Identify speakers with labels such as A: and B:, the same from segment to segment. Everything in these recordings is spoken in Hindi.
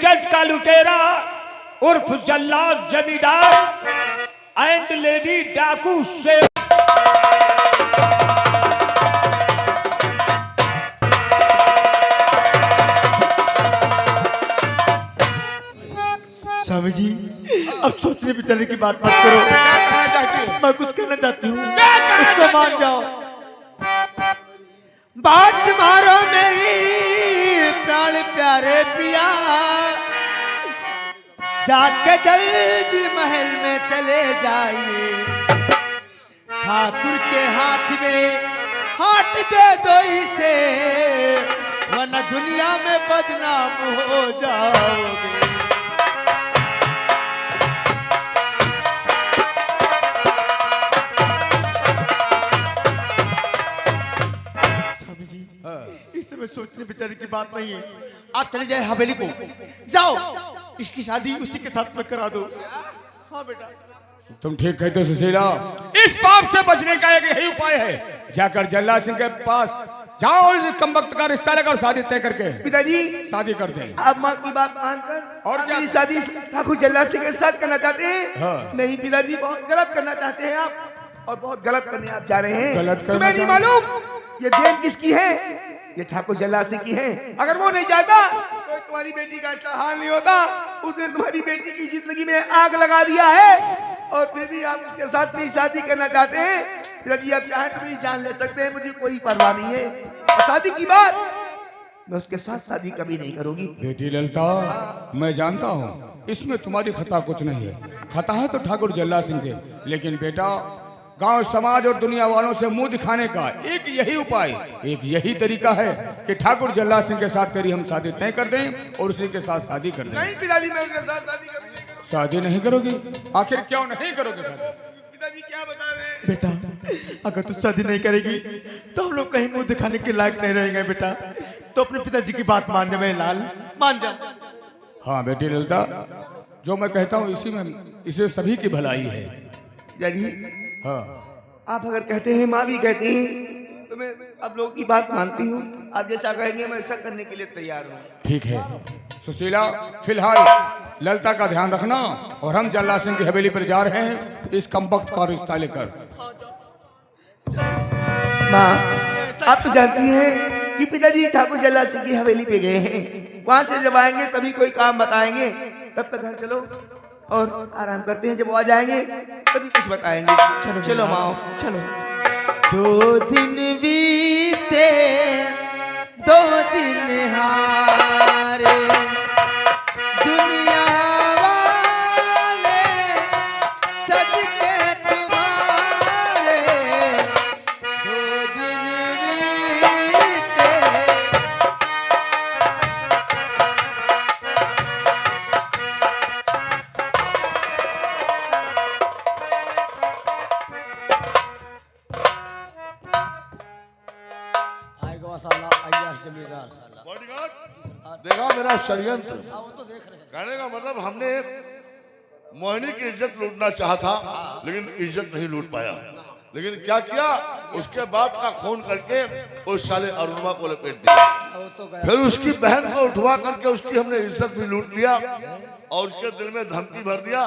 A: इज्जत का लुटेरा उर्फ जल्लाद जमींदार एंड लेडी डाकू से
B: स्वामी जी, अब सोचने विचारने की बात मत करो। मैं कुछ कहना चाहती हूँ, उसको मान जाओ। बात मारो मेरी प्राण प्यारे पिया, जाके जल्दी महल में चले जाइए। ठाकुर के हाथ में हाथ दे दो इसे, वरना दुनिया में बदनाम हो जाओगे। इस समय सोचने विचारने की बात नहीं है। आप चले जाए हवेली को, जाओ इसकी शादी उसी के साथ में करा दो। हाँ बेटा,
A: तुम ठीक कहते हो सुशीला। इस पाप से बचने का एक यही उपाय है, जाकर जल्लाद सिंह के पास जाओ, इस कमबख्त का रिश्ता लेकर शादी तय करके
B: पिताजी
A: शादी कर दें।
B: आप माँ की बात मानकर
A: और क्या
B: शादी ठाकुर जल्लाद सिंह के साथ करना चाहते हैं?
A: हाँ।
B: नहीं पिताजी, बहुत गलत करना चाहते हैं आप, और बहुत गलत करने आप जा रहे हैं।
A: गलत करना
B: तुम्हें नहीं मालूम ये देन किसकी है? ये ठाकुर जल्लाद सिंह की है। अगर वो नहीं चाहता तो तुम्हारी बेटी का ऐसा हाल नहीं होता। उसने तुम्हारी बेटी की जिंदगी में आग लगा दिया है, और फिर भी आप उसके साथ नहीं शादी करना चाहते हैं। पिताजी आप चाहें तो मेरी जान ले सकते हैं, मुझे कोई परवाह नहीं है। और शादी की बात, मैं उसके साथ शादी कभी नहीं करूंगी।
A: बेटी ललिता, मैं जानता हूँ इसमें तुम्हारी खता कुछ नहीं है। खता है तो ठाकुर जल्लाद सिंह के, लेकिन बेटा गांव समाज और दुनिया वालों से मुंह दिखाने का एक यही उपाय, एक यही तरीका है कि ठाकुर जल्लाद सिंह के साथ करी हम शादी तय कर दें और उसी के साथ शादी कर दें।
B: नहीं पिताजी, मैं उसके साथ शादी कभी नहीं करूंगी।
A: शादी नहीं करोगी? आखिर क्यों नहीं करोगे शादी?
B: पिताजी क्या बता रहे हैं? बेटा, अगर तू शादी नहीं करेगी तो हम लोग कहीं मुंह दिखाने के लायक नहीं रहेंगे बेटा। तो अपने पिताजी की बात मान जा मेरे लाल, मान जा।
A: हाँ बेटी ललिता, जो मैं कहता हूँ इसी में इसे सभी की भलाई है।
B: पिताजी
A: हाँ,
B: आप अगर कहते हैं, माँ भी कहती हैं, तो मैं आप लोगों की बात मानती हूँ। आप जैसा कहेंगे मैं ऐसा करने के लिए तैयार हूँ।
A: ठीक है सुशीला, फिलहाल ललिता का ध्यान रखना, और हम जल्लाद सिंह की हवेली पर जा रहे हैं इस कमबख्त का रिश्ता लेकर।
B: माँ, आप तो जानती हैं कि पिताजी ठाकुर जल्लाद सिंह की हवेली पे गए हैं। वहां से जब आएंगे तभी कोई काम बताएंगे। तब तक घर चलो और आराम करते हैं। जब वो आ जाएंगे तभी कुछ बताएंगे। चलो चलो माँ, चलो। 2 दिन बीते, 2 दिन हारे, दुनिया वाले सज के तुम्हारे। 2 दिन बीते,
C: देखा मेरा षड्यंत्र?
D: वो तो देख रहे हैं।
C: कहने का मतलब हमने एक मोहिनी की इज्जत लूटना चाहा था, लेकिन इज्जत नहीं लूट पाया। लेकिन क्या किया, उसके बाप का खून करके उस साले अरुणवा को लपेट दिया।
D: वो तो गया।
C: फिर उसकी बहन को उठवा करके उसकी हमने इज्जत भी लूट लिया, और उसके दिल में धमकी भर दिया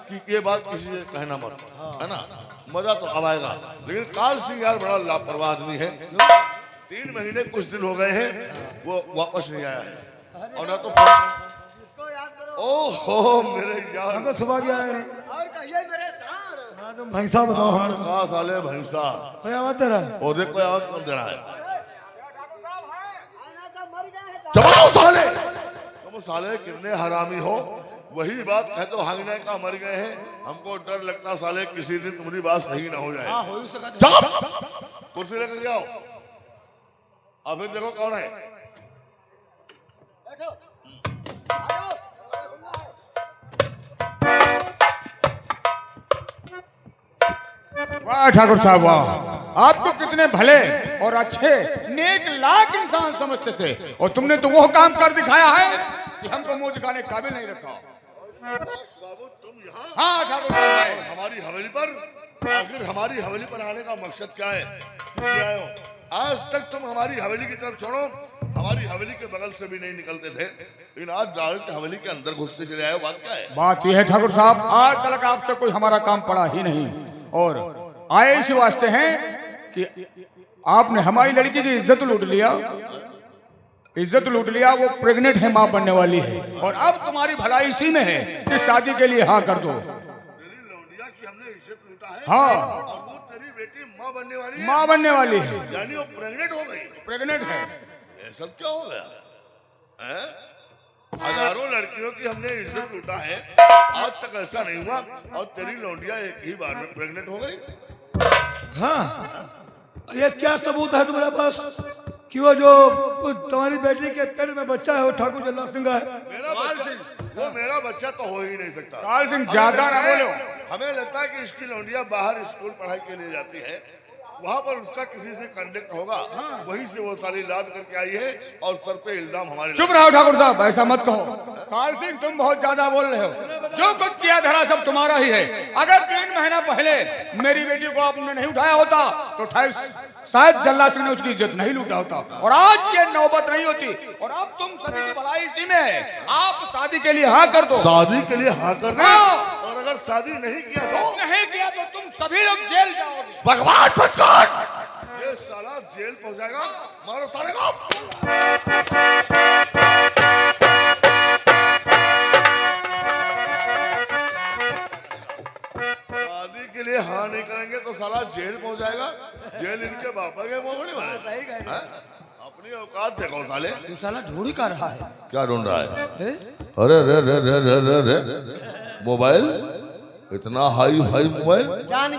C: कि ये बात किसी से कहना मत, है ना। मजा तो अब आएगा। लेकिन काल सिंह यार बड़ा लापरवाह आदमी है। 3 महीने कुछ दिन हो गए हैं, वो वापस नहीं आया है। और ना तो
D: इसको याद करो।
C: ओहो मेरे यार,
B: तो सुबह गया है।
D: और कहिए मेरे साथ।
B: हाँ, तुम भैंसा बताओ हम।
C: कहा साले भैंसा,
B: क्या बात तेरा?
C: और देख कोई आवाज कौन दे रहा है?
D: आना का मर गया है।
C: चलो साले, तुम साले कितने हरामी हो। वही बात कहते हो हांगने का मर गए हैं। हमको डर लगता साले किसी दिन तुम्हारी बात सही ना हो जाए।
D: हाँ, हो ही सका।
C: चलो कुर्सी लेकर जाओ। अब फिर देखो कौन है।
D: बैठो।
A: वाह ठाकुर साहब वाह, आप तो कितने भले और अच्छे नेक लायक इंसान समझते थे, और तुमने तो वो काम कर दिखाया है कि हमको मुंह दिखाने के काबिल नहीं रखा।
C: बाबू तुम यहाँ?
A: हाँ ठाकुर साहब,
C: हमारी हवेली पर, आखिर हमारी हवेली पर आने का मकसद क्या है? क्यों आए हो? आज तक तुम हमारी हवेली की तरफ छोड़ो, हमारी हवेली के बगल से भी नहीं निकलते थे। लेकिन आज डायरेक्ट हवेली के अंदर घुसते चले आए, बात क्या है?
A: बात यह है ठाकुर साहब, आज तक आपसे कोई हमारा काम पड़ा ही नहीं, और आए इसी वास्ते हैं कि आपने हमारी लड़की की इज्जत लूट लिया, वो प्रेग्नेंट है, मां बनने वाली है, और अब तुम्हारी भलाई इसी में है कि शादी के लिए हाँ कर दो।
C: तेरी लौंडिया की हमने इज्जत लूटा है,
A: हाँ,
C: और वो तेरी बेटी माँ बनने वाली है।
A: मां बनने वाली है,
C: यानी वो प्रेग्नेंट हो गई।
A: प्रेग्नेंट है।
C: ये सब क्या हो गया हैं? हजारों लड़कियों की हमने इज्जत लूटा है, आज तक ऐसा नहीं हुआ, और तेरी लौंडिया एक ही बार में प्रेग्नेंट हो गई।
E: हाँ, ये क्या सबूत है तुम्हारे पास कि वो जो तुम्हारी बेटी के पेट में बच्चा है वो ठाकुर जल्ला सिंह है?
C: मेरा बच्चा, वो मेरा बच्चा तो हो ही नहीं सकता।
A: काल सिंह ज्यादा ना बोलो।
C: हमें लगता है कि इसकी लौंडिया बाहर स्कूल पढ़ाई के लिए जाती है, वहाँ पर उसका किसी से कांटेक्ट होगा, वहीं से वो साली लाद करके आई है, और सर पे इल्जाम हमारे।
A: चुप रहो ठाकुर साहब, ऐसा मत कहो। काल सिंह तुम बहुत ज्यादा बोल रहे हो, जो कुछ किया धरा सब तुम्हारा ही है। अगर 3 महीना पहले मेरी बेटी को आपने नहीं उठाया होता तो शायद जल्ला सिंह ने उसकी इज्जत नहीं लूटा होता, और आज ये नौबत नहीं होती, और अब तुम सभी की भलाई इसी में है। आप शादी के लिए हाँ कर दो।
C: शादी के लिए हाँ कर दो,
A: हाँ।
C: और अगर शादी नहीं किया तो
A: तुम सभी लोग जेल जाओगे।
C: भगवान बचकर ये साला जेल पहुंच जाएगा, मारो साले को। शादी के लिए हाँ नहीं करेंगे तो साला जेल पहुंच जाएगा। जेल इनके बापा के मोहनी वाले। अपनी औकात देखो साले।
E: तू साला ढूंढ कर रहा है।
C: क्या ढूंढ रहा है? अरे रे रे रे रे रे रे मोबाइल, इतना हाई फाई मोबाइल।
D: जान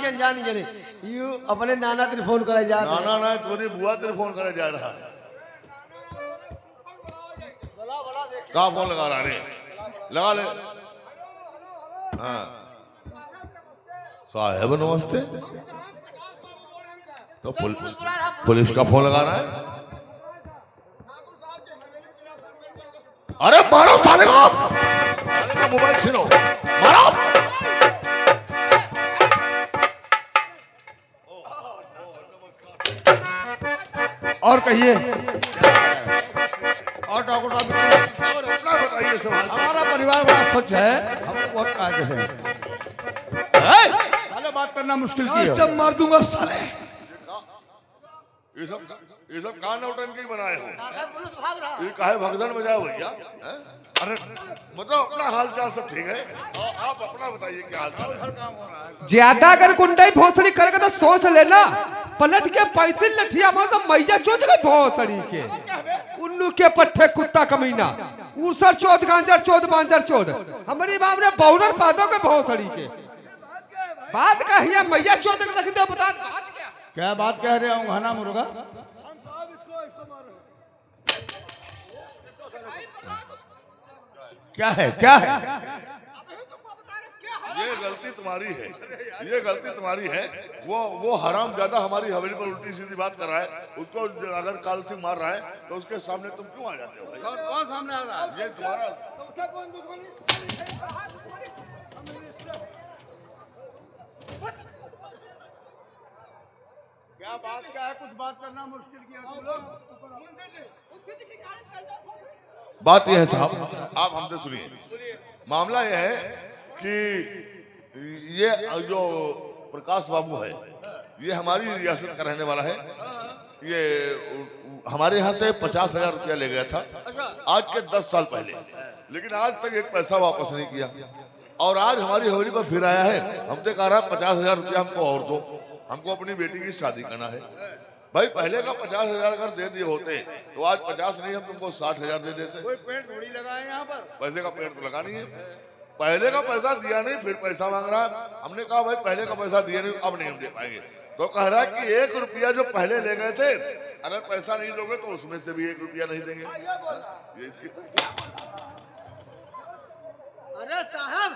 D: गए यू अपने नाना तेरे फोन करे जा रहे हैं।
C: नाना ना तुम्हारी बुआ तेरे फोन करे जा रहा है। कहाँ फोन लगा रहा है? लगा ले। हाँ साहेब नमस्ते। तो पुलिस का फोन लगा रहा है। अरे मारो साले को, साले का मोबाइल छीनो, मारो।
A: और कहिए,
C: और ठाकुर साहब और अपना बताइए सवाल।
E: हमारा परिवार बड़ा स्वच्छ है, हमको बहुत कायदे से।
A: साले बात करना मुश्किल की है।
E: सब मार दूंगा साले।
C: ये सब कहाँ नौटंकी बनाए हो?
D: पुलिस भाग रहा है।
C: ये काहे भगदड़ बजाओ भैया? हैं? अरे मतलब अपना हाल चाल सब ठीक है, और आप अपना बताइए क्या हाल चाल है?
F: ज्यादा अगर गुंडाई भोसड़ी करेगा तो सोच लेना, पलट के पैसे लठिया मार तो मैया चोच गई भोसड़ी के। उल्लू के पट्टे कुत्ता कमीना, ऊसर चौथ गांजर चौथ बांजर चौथ, हमारी बाप ने बाउडर पादो के भोसड़ी के। बात कहिए मैया चौथ रख दो, बता
A: क्या बात कह रहे हो घना मुर्गा? क्या है क्या है?
C: ये गलती तुम्हारी है, ये गलती तुम्हारी है। वो हराम ज्यादा हमारी हवेली पर उल्टी सीधी बात कर रहा है, उसको अगर काल सिंह मार रहा है तो उसके सामने तुम क्यों आ जाते हो भाई?
D: कौन सामने आ रहा है?
C: ये तुम्हारा
A: क्या बात क्या है? कुछ बात करना मुश्किल किया तुम लोग।
C: बात यह है साहब, आप हमसे सुनिए। मामला यह है कि ये जो प्रकाश बाबू है, ये हमारी रियासत का रहने वाला है। ये हमारे यहाँ से 50,000 रुपया ले गया था आज के 10 साल पहले, लेकिन आज तक एक पैसा वापस नहीं किया, और आज हमारी हवेली पर फिर आया है। हमसे कह रहा है 50,000 रुपया हमको और दो, हमको अपनी बेटी की शादी करना है। भाई पहले का 50,000 अगर दे दिए होते तो आज 50 नहीं, हम तुमको 60,000 दे देते।
D: कोई पेड़ थोड़ी लगाए यहाँ पर।
C: पैसे का पेड़ तो लगा नहीं है, पहले का पैसा दिया नहीं फिर पैसा मांग रहा है। हमने कहा भाई पहले का पैसा दिया नहीं, अब नहीं हम दे पाएंगे। तो कह रहा है कि 1 रुपया जो पहले ले गए थे, अगर पैसा नहीं दोगे तो उसमें से भी 1 रुपया नहीं देंगे। ये इसकी
D: अरे साहब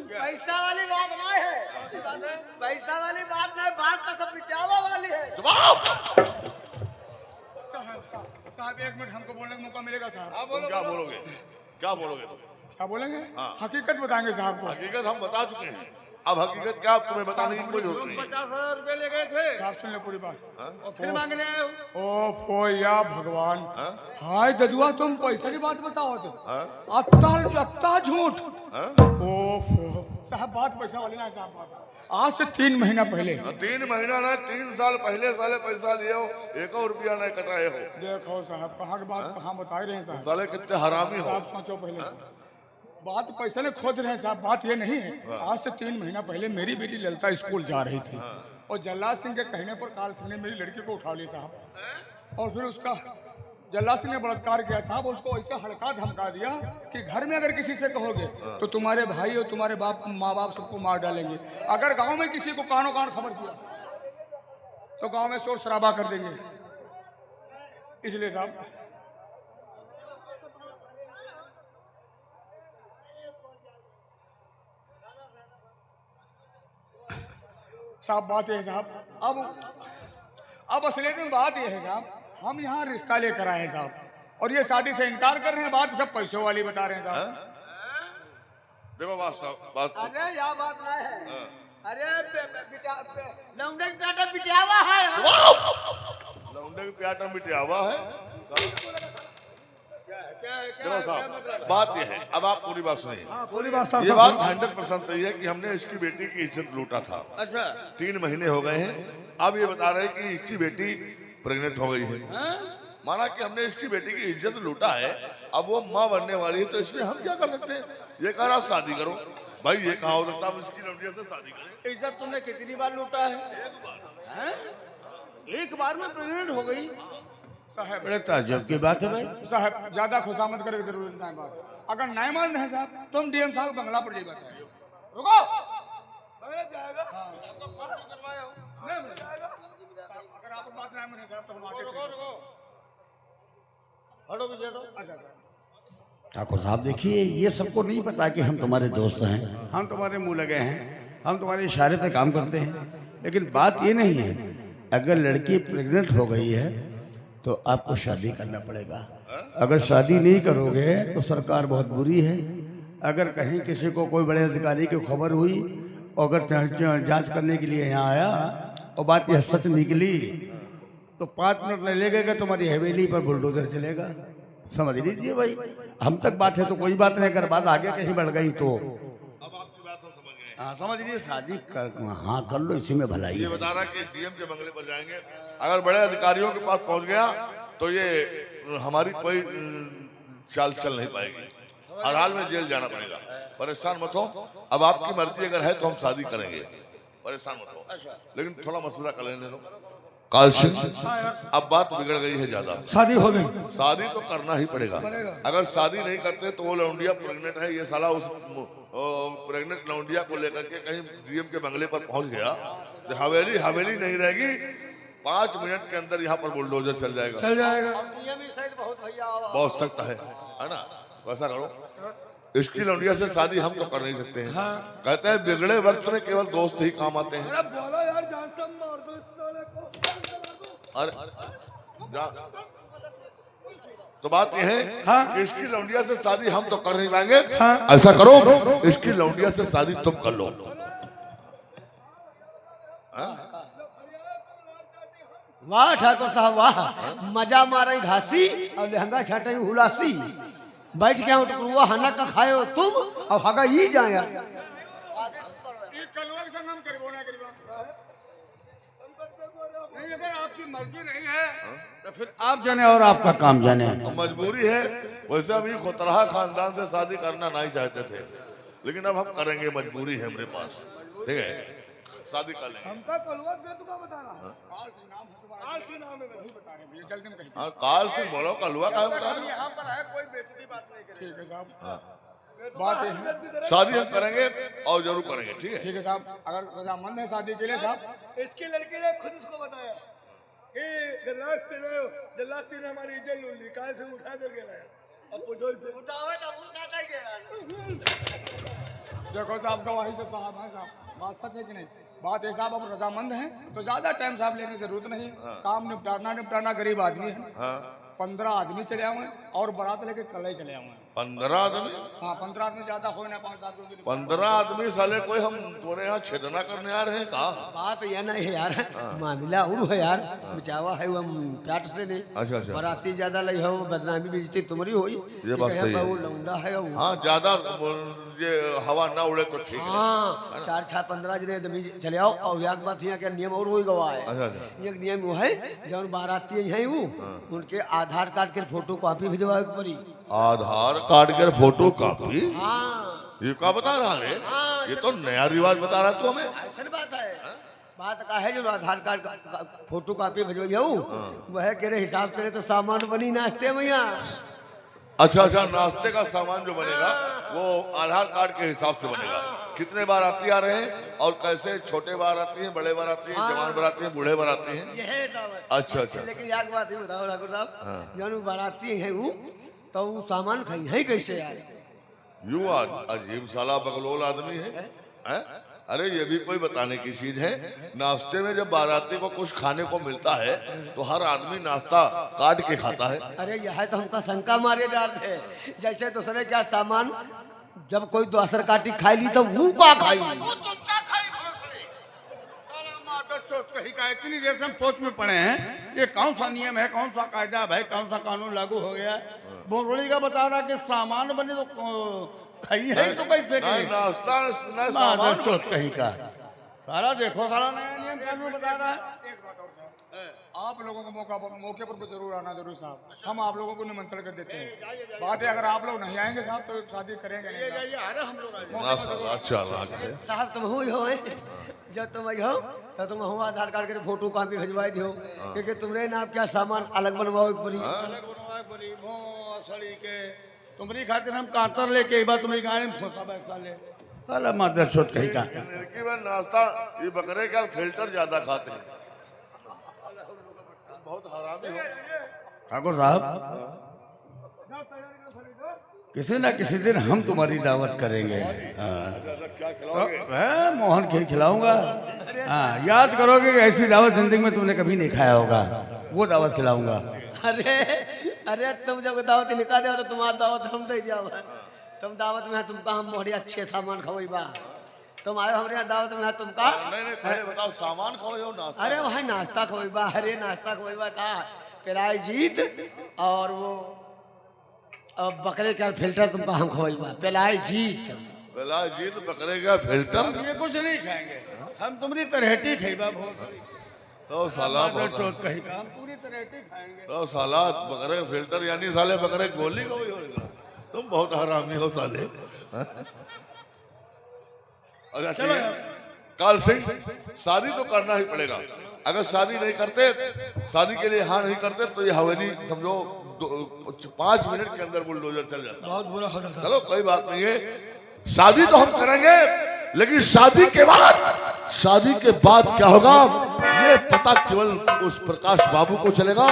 D: पैसा वाली बात नहीं है, पैसा वाली बात नहीं, बात तो सब पिटावा वाली है।
C: जवाब
A: साहब 1 मिनट हमको बोलने का मौका मिलेगा साहब?
C: तुम क्या बोलोगे? क्या बोलोगे तुम?
A: क्या बोलेंगे?
C: हाँ।
A: हकीकत बताएंगे साहब को।
C: हकीकत हम बता चुके हैं। अब हकीकत क्या, अब तुम्हें बताने की कोई जरूरत नहीं।
D: 50,000 रुपए ले गए थे
A: साहब सुन ले पूरी बात।
C: हाँ?
D: और फिर मांगने आए हो।
A: ओ या भगवान,
C: हाँ?
A: हाय ददुआ तुम पैसे की बात बताओ तो
C: हाँ?
A: अत्ता झूठ।
C: हाँ?
A: ओफो साहब, बात पैसा वाली ना है साहब। बात आज से 3 महीना पहले,
C: 3 महीना ना 3 साल पहले साले पैसा लिए हो, 1 रुपया नहीं कटाए हो।
A: देखो साहब कहाँ की बात कहाँ बता रहे हैं साहब।
C: साले कितने हरामी हो।
A: साहब सोचो पहले बात पैसे ने खोद रहे हैं साहब। बात ये नहीं है, आज से 3 महीना पहले मेरी बेटी ललिता स्कूल जा रही थी और जल्लाद सिंह के कहने पर काल सिंह ने मेरी लड़की को उठा लिया साहब। और फिर उसका जल्लाद सिंह ने बलात्कार किया साहब। उसको ऐसा हड़का धमका दिया कि घर में अगर किसी से कहोगे तो तुम्हारे भाई और तुम्हारे बाप माँ बाप सबको मार डालेंगे। अगर गांव में किसी को कानो कान खबर किया तो गांव में शोर शराबा कर देंगे। इसलिए साहब बात यह है साहब, अब असलियत में बात यह है साहब, हम यहाँ रिश्ता लेकर आए हैं साहब और ये शादी से इनकार कर रहे हैं। बात सब पैसों वाली बता रहे हैं साहब।
C: देखो बात साहब, बात
D: अरे यह बात ना है।
C: हाँ।
D: अरे लौंडे का बेटा बिटियावा है।
C: लौंडे के प्याटा मिटियावा है। देखो साहब, बात यह है, अब आप पूरी बात सुनिए।
A: पूरी बात साहब।
C: ये बात 100% सही है कि हमने इसकी बेटी की इज्जत लूटा था।
D: अच्छा
C: 3 महीने हो गए हैं, अब ये बता रहे हैं कि इसकी बेटी प्रेग्नेंट हो गई है। माना कि हमने इसकी बेटी की इज्जत लूटा है, अब वो माँ बनने वाली है, तो इसमें हम क्या कर सकते हैं? ये कह रहा शादी करो। भाई ये कहा हो सकता हम इसकी लौंडिया से शादी करें?
D: इज्जत तुमने कितनी बार लूटा है? हैं? एक बार में प्रेग्नेंट हो गई।
A: साहब
B: बड़े ताज्जुब की बात है भाई।
A: साहब ज्यादा खुशामद करे की जरूरत नहीं बात। अगर नहीं मान रहे साहब तुम डीएम साहब के बंगला पर जाइए। रुको जाएगा। अगर आप बात नहीं माने साहब तो हम आगे
D: हटो पीछे हटो।
A: अच्छा
B: ठाकुर साहब देखिए, ये सबको नहीं पता कि हम तुम्हारे दोस्त हैं, हम तुम्हारे मुंह लगे हैं, हम तुम्हारे इशारे पे काम करते हैं। लेकिन बात ये नहीं है, अगर लड़की प्रेग्नेंट हो गई है तो आपको शादी करना पड़ेगा। अगर शादी नहीं करोगे तो सरकार बहुत बुरी है। अगर कहीं किसी को कोई बड़े अधिकारी की खबर हुई और अगर जांच करने के लिए यहाँ आया और बात यह सच निकली तो 5 मिनट नहीं लगेगा, तुम्हारी हवेली पर बुलडोजर चलेगा। समझ लीजिए भाई, हम तक बात है तो कोई बात नहीं, अगर बात आगे कहीं बढ़ गई तो
C: अब आपकी बात हम समझ गए।
B: हाँ समझ लीजिए, शादी कर लो, इसी में भलाई
C: ये
B: है।
C: बता रहा कि डीएम के बंगले पर जाएंगे, अगर बड़े अधिकारियों के पास पहुंच गया तो ये हमारी कोई चाल चल नहीं पाएगी, हर हाल में जेल जाना पड़ेगा। परेशान मत हो, अब आपकी मर्जी अगर है तो हम शादी करेंगे, परेशान मत हो। लेकिन थोड़ा मशवरा कर लेने दो। काल सिंह, अब बात बिगड़ गई है ज्यादा।
A: शादी हो गई।
C: शादी तो करना ही पड़ेगा। अगर शादी नहीं करते तो वो लौंडिया प्रेग्नेंट है, ये साला उस प्रेग्नेंट लौंडिया को लेकर के कहीं डीएम के बंगले पर पहुंच गया, हवेली नहीं रहेगी, 5 मिनट के अंदर यहाँ पर बुलडोजर चल जाएगा।
D: अब डीएम ही सहित बहुत भैया
C: बहुत सख्त है ना? वैसा करो, इसकी लौंडिया से शादी हम तो कर नहीं सकते हैं। कहते हैं बिगड़े वक्त में केवल दोस्त ही काम आते हैं।
E: बोलो यार, जान से मार दो इस साले को।
C: अरे तो बात यह है कि इसकी लौंडिया से शादी हम तो कर नहीं पाएंगे। ऐसा करो, इसकी लौंडिया से शादी तुम कर लो।
D: वाह ठाकुर साहब वाह, मजा मारे घासी और लहंगा छाटे हुलासी। बैठ के उठकुआ हना का खाए हो तुम और हगा ही जाया।
A: अगर आपकी मर्जी नहीं है
B: तो फिर आप जाने और आपका काम जाने।
C: अब मजबूरी है, वैसे हम ये खोतरहा खानदान से शादी करना नहीं चाहते थे, लेकिन अब हम करेंगे, मजबूरी है मेरे पास। ठीक है, शादी कर लेंगे।
E: हमका कलवा दे तुका बताना।
A: काल सिंह नाम है, वही बता रहे हैं भैया, जल्दी में कहिए।
C: हाँ, काल सिंह बोलो, कलुआ का बता रहे?
D: यहाँ पर है, कोई बेइज्जती बात नहीं करेगा।
A: ठीक है साहब, बात ये है।
C: शादी हम करेंगे और जरूर करेंगे। ठीक है,
A: ठीक है साहब, अगर रजामंद है शादी के लिए साहब।
E: इसकी लड़की ने खुद उसको बताया कि जल्लास्ती ने हमारी इज्जत लूट ली, कहाँ से उठा कर गया। अब पूछो इससे।
D: उठावे तो भूल जाता ही गया।
A: देखो साहब, गवाही से साहब है साहब, बात सच है कि नहीं? बात है साहब, अब रजामंद हैं तो ज्यादा टाइम साहब लेने की जरूरत नहीं। काम निपटाना गरीब आदमी है। 15 आदमी चले आए और बारात लेके कल ही चले आए।
C: 15 आदमी?
A: हाँ 15 आदमी ज्यादा हो ना 5-7 दिन
C: 15 आदमी साले कोई हम तुम्हारे यहाँ छेदना करने आ रहे हैं कहा?
D: बात यह नहीं है यार, मामला और है यार, बचावा है वो प्याट से नहीं।
C: अच्छा अच्छा।
D: बराती ज्यादा लई हो, बदनामी बेइज्जती तुम्हारी होई।
C: ये बात सही है।
D: वो लौंडा है वो।
C: हाँ ज्यादा ये हवा ना उड़े तो ठीक है।
D: हाँ 4-6-15 जने आदमी चले आओ। और एक बात यहाँ के नियम और वही गवाह है।
C: अच्छा अच्छा।
D: एक नियम वो है, जब बाराती है वो उनके आधार कार्ड के फोटो कॉपी भिजवाए के पड़ी।
C: आधार कार्ड के फोटो कॉपी?
D: हाँ
C: ये क्या बता रहा है?
D: हाँ,
C: ये तो नया रिवाज बता रहा तू हमें।
D: ऐसा बात है। बात का है जो आधार कार्ड का फोटो कॉपी भिजवाइयो वह के हिसाब से तो सामान बनी नाश्ते में यहाँ।
C: अच्छा अच्छा, नाश्ते का सामान जो बनेगा वो आधार कार्ड के हिसाब से बनेगा। कितने बाराती आ रहे हैं और कैसे? छोटे बाराती हैं, बड़े बाराती हैं, जवान बाराती हैं, बूढ़े बाराती हैं?
D: यही सब है।
C: अच्छा अच्छा।
D: लेकिन एक बात ही बताओ ठाकुर
C: हाँ।
D: साहब, जब बाराती है वो तो वो सामान खाई है कैसे यार?
C: यूं अजीब साला बगलोल आदमी है, हैं? अरे ये भी कोई बताने की चीज है? नाश्ते में जब बाराती को कुछ खाने को मिलता है तो हर आदमी नाश्ता काट के खाता है।
D: अरे यह तो हमका शंका मारे डालते, जैसे दूसरे क्या सामान जब कोई दूसर काटी खाई ली तो वो का खाई?
A: कहीं का इतनी देर से हम सोच में पड़े हैं ये कौन सा नियम है, कौन सा कायदा है भाई, कौन सा कानून लागू हो गया है? बोरड़ी का बता रहा कि सामान बने तो खाई है तो कैसे
C: नहीं नाश्ता न
A: मादर
C: सामान।
A: चौथ कहीं का सारा देखो, सारा नया नियम कानून बता रहा है। एक बात और साहब, आप लोगों को मौके पर जरूर आना जरूर साहब, हम आप लोगों को निमंत्रण कर देते हैं। बात है अगर आप लोग नहीं आएंगे साहब तो शादी करेंगे नहीं।
C: अच्छा
D: साहब तुम हो जब तुम हो तो तुम हो आधार कार्ड के फोटो कॉपी भिजवाई दो, क्योंकि तुम्हारे नाम क्या सामान अलग बनवाओ पड़ी।
A: सड़ी के तुम्हारी खातिर हम कांतर लेके एक बार तुम्हारी गाड़ी में सोता बैठा ले साला मादर चौथ कहीं का।
C: लड़की में नाश्ता ये बकरे का फिल्टर ज्यादा खाते हैं, बहुत हरामी हो।
A: ठाकुर साहब किसी ना किसी दिन हम तुम्हारी दावत करेंगे।
C: क्या खिलाओगे?
A: मोहन खीर खिलाऊंगा। हाँ याद करोगे कि ऐसी दावत जिंदगी में तुमने कभी नहीं खाया होगा, वो दावत खिलाऊंगा।
D: अरे अरे तुम जब दावत निकाल दे तो तुम्हारा दावत हम दे दिया। तुम दावत में है, तुमका हम बहुत अच्छे सामान खवैबा। तुम आयो हमारे यहाँ दावत में है, तुमका
C: नहीं पहले बताओ सामान खाओ या नाश्ता?
D: अरे वहाँ नाश्ता खवैबा। अरे नाश्ता खवैबा का पेराई जीत और वो बकरे का फिल्टर तुमका हम खवैबा। पेलाई जीत
C: जीत बकरे का फिल्टर
A: ये कुछ नहीं खाएंगे हम, तुम्हारी तरहेटी खेबा बहुत
C: तो साला
A: चौथ कहीं का, हम पूरी तरहेटी खाएंगे।
C: तो साला बकरे का फिल्टर यानी साले बकरे गोली को भी होगा। तुम बहुत हरामी हो साले। अच्छा चलो काल सिंह, शादी तो करना ही पड़ेगा। अगर शादी नहीं करते, शादी के लिए हाँ नहीं करते तो ये हवेली समझो 5 मिनट के अंदर बुलडोजर चल जाता।
E: बहुत बुरा हो जाता।
C: चलो कोई बात नहीं है, शादी तो हम करेंगे, लेकिन शादी के बाद क्या होगा ये पता केवल उस प्रकाश बाबू को चलेगा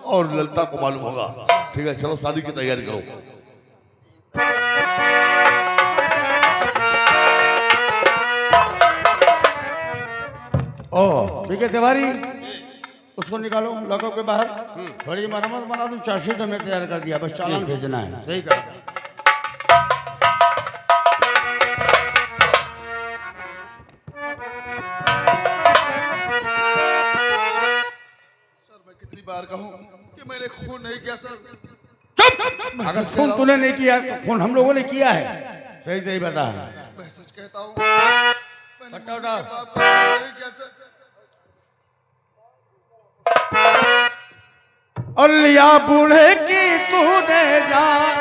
C: और ललिता को मालूम होगा। ठीक है चलो शादी की तैयारी करो।
A: ओ ठीक है तिवारी, उसको निकालो लगो के बाहर, थोड़ी मरम्मत बना दूं। चार्जशीट हमने तैयार कर दिया, बस चालान भेजना है। सही कहा।
G: सर मैं कितनी बार कहूं कि मैंने खून नहीं किया सर।
A: चुप! अगर खून तूने नहीं किया, खून हम लोगों ने किया है। सही सही बता।
G: मैं सच कहता हूं मैंने
A: हटाओ, हटाओ।
G: बाप का खून नहीं किया सर।
A: और लिया बूढ़े की तूने जान,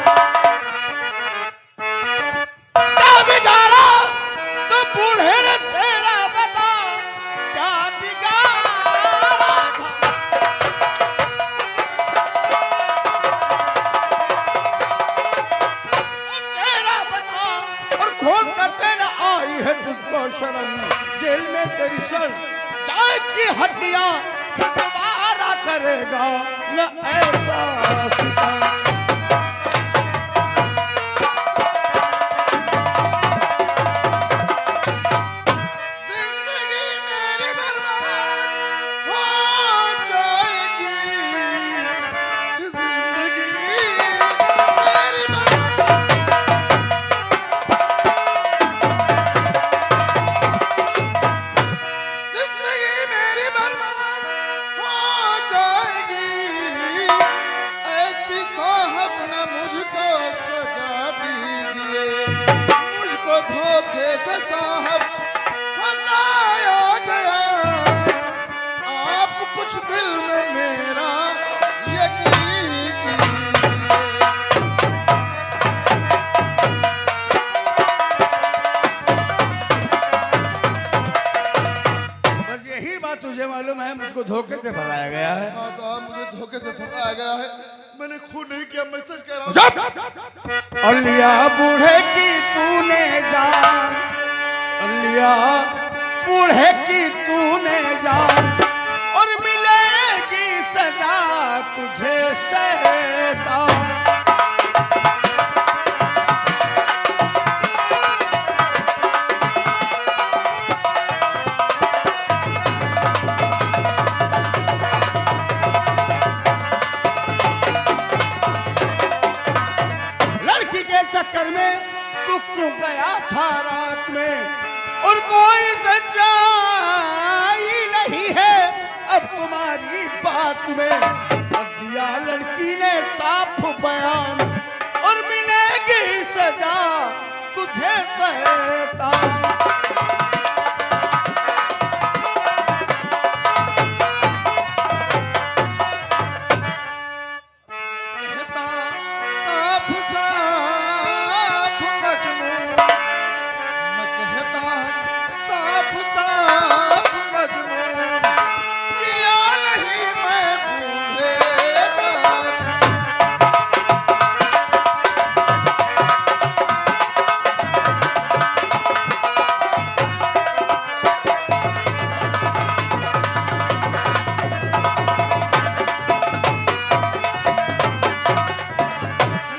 A: क्या बिगाड़ा तो बूढ़े ने तेरा बता, क्या बिगाड़ा था। तेरा बता और खोल करते न आई है तुझको शर्म, जेल में तेरी सर जाए की हड्डियां छुटवारा करेगा न ऐसा सितम।
G: जिंदगी मेरी बर्बाद हो जाएगी, जिंदगी मेरी बर्बाद से साहब बताया गया, आप कुछ दिल में मेरा यकीन कीजिए।
E: बस यही बात तुझे मालूम है, मुझको धोखे से भगाया गया है।
G: हाँ साहब, मुझे धोखे से फंसाया गया है, मैंने खून नहीं किया, मैं सच कह रहा हूँ।
E: और लिया बूढ़े की तूने जान, और लिया बूढ़े की तूने जान, और मिलेगी सजा तुझे शैतान। लड़की के चक्कर में तू क्यों गया था रात में, और कोई सच्चाई नहीं है अब तुम्हारी बात में। अब दिया लड़की ने साफ बयान, और मिलेगी सजा तुझे शैतान।
G: कहता साफ साफ मजनून, मैं कहता साफ साफ मजनून, किया नहीं मैं बूढ़े का।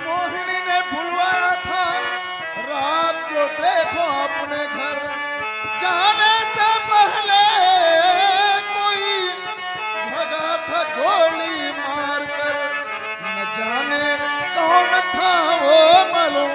G: मोहिनी ने बुलवाया था रात को, देखो अपने घर जाने से पहले कोई भगा था गोली मारकर, न जाने कौन था वो मालूम।